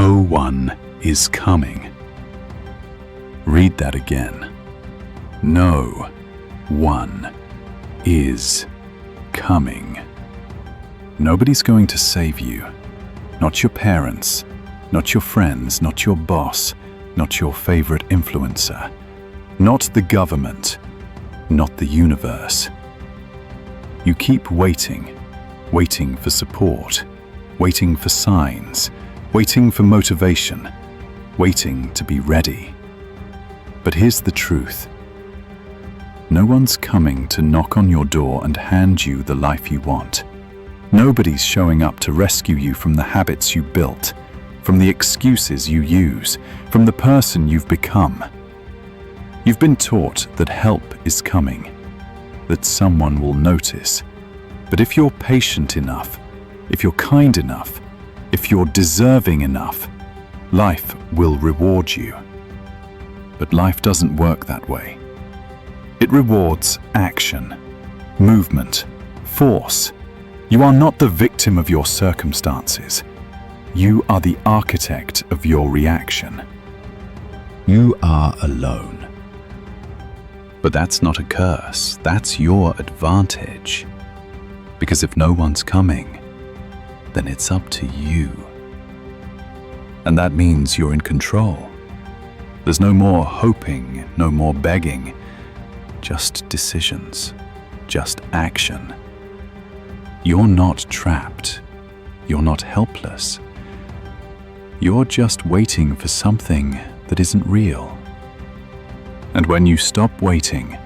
No one is coming. Read that again. No one is coming. Nobody's going to save you. Not your parents, not your friends, not your boss, not your favorite influencer, not the government, not the universe. You keep waiting, waiting for support, waiting for signs, waiting for motivation, waiting to be ready. But here's the truth. No one's coming to knock on your door and hand you the life you want. Nobody's showing up to rescue you from the habits you built, from the excuses you use, from the person you've become. You've been taught that help is coming, that someone will notice. But if you're patient enough, if you're kind enough, if you're deserving enough, life will reward you. But life doesn't work that way. It rewards action, movement, force. You are not the victim of your circumstances. You are the architect of your reaction. You are alone. But that's not a curse, that's your advantage. Because if no one's coming, then it's up to you. And that means you're in control. There's no more hoping, no more begging, just decisions, just action. You're not trapped. You're not helpless. You're just waiting for something that isn't real. And when you stop waiting,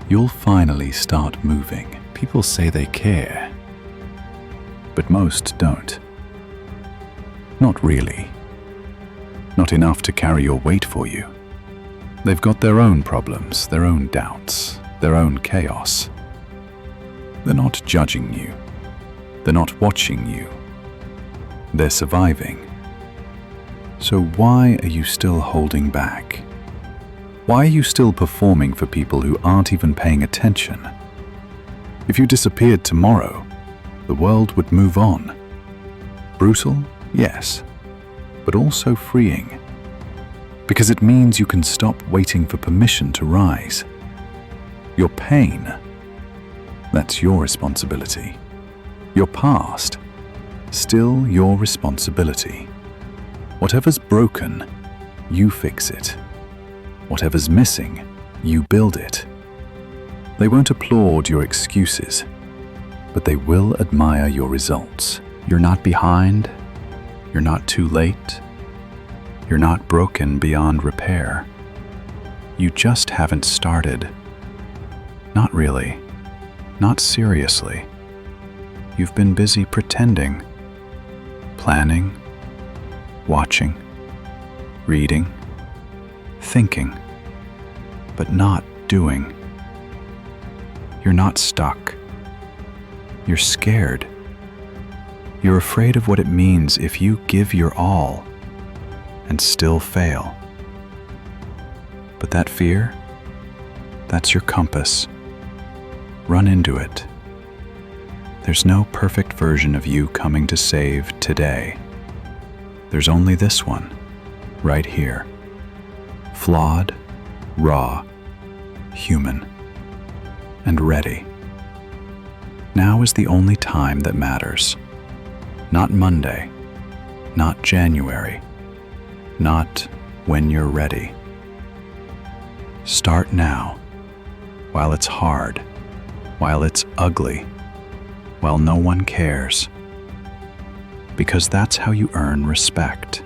you'll finally start moving. People say they care, but most don't. Not really. Not enough to carry your weight for you. They've got their own problems, their own doubts, their own chaos. They're not judging you. They're not watching you. They're surviving. So why are you still holding back? Why are you still performing for people who aren't even paying attention? If you disappeared tomorrow, the world would move on. Brutal? Yes, but also freeing. Because it means you can stop waiting for permission to rise. Your pain, that's your responsibility. Your past, still your responsibility. Whatever's broken, you fix it. Whatever's missing, you build it. They won't applaud your excuses, but they will admire your results. You're not behind. You're not too late. You're not broken beyond repair. You just haven't started. Not really. Not seriously. You've been busy pretending, planning, watching, reading, thinking, but not doing. You're not stuck. You're scared. You're afraid of what it means if you give your all and still fail. But that fear, that's your compass. Run into it. There's no perfect version of you coming to save today. There's only this one, right here. Flawed, raw, human, and ready. Now is the only time that matters. Not Monday, not January, not when you're ready. Start now, while it's hard, while it's ugly, while no one cares. Because that's how you earn respect.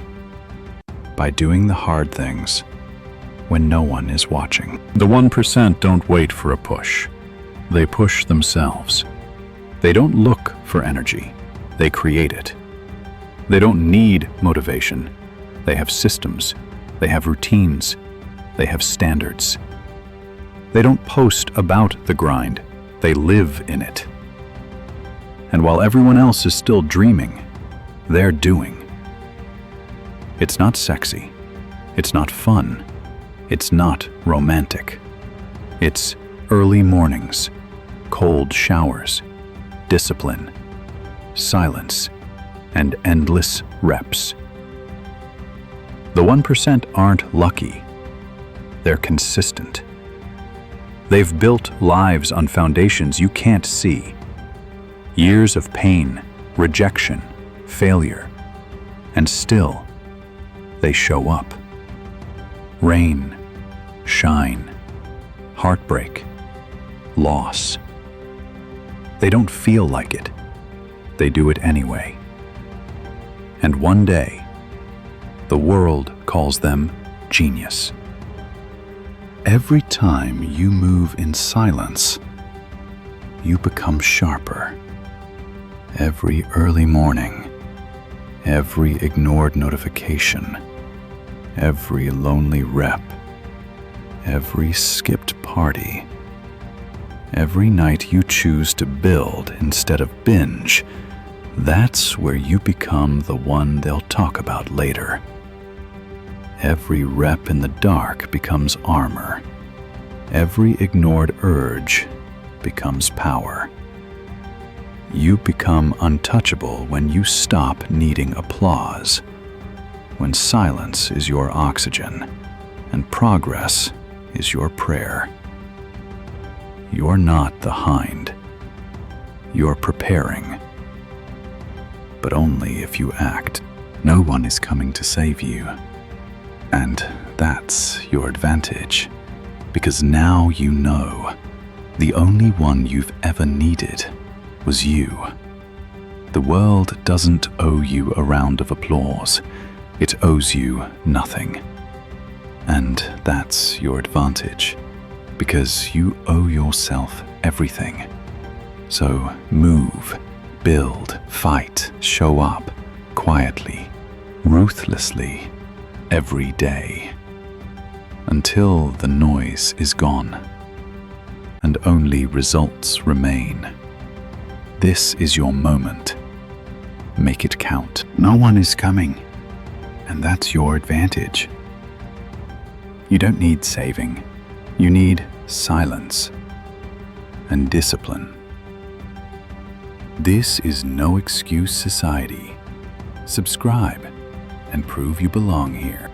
By doing the hard things when no one is watching. The 1% don't wait for a push. They push themselves. They don't look for energy. They create it. They don't need motivation. They have systems. They have routines. They have standards. They don't post about the grind. They live in it. And while everyone else is still dreaming, they're doing. It's not sexy. It's not fun. It's not romantic. It's early mornings, cold showers, discipline, silence, and endless reps. The 1% aren't lucky. They're consistent. They've built lives on foundations you can't see. Years of pain, rejection, failure, and still, they show up. Rain, shine, heartbreak, loss. They don't feel like it. They do it anyway. And one day, the world calls them genius. Every time you move in silence, you become sharper. Every early morning, every ignored notification, every lonely rep, every skipped party, every night you choose to build instead of binge, that's where you become the one they'll talk about later. Every rep in the dark becomes armor. Every ignored urge becomes power. You become untouchable when you stop needing applause, when silence is your oxygen and progress is your prayer. You're not the hind. You're preparing. But only if you act. No one is coming to save you. And that's your advantage. Because now you know the only one you've ever needed was you. The world doesn't owe you a round of applause. It owes you nothing. And that's your advantage. Because you owe yourself everything. So move, build, fight, show up, quietly, ruthlessly, every day, until the noise is gone, and only results remain. This is your moment. Make it count. No one is coming, and that's your advantage. You don't need saving. You need silence and discipline. This is No Excuse Society. Subscribe and prove you belong here.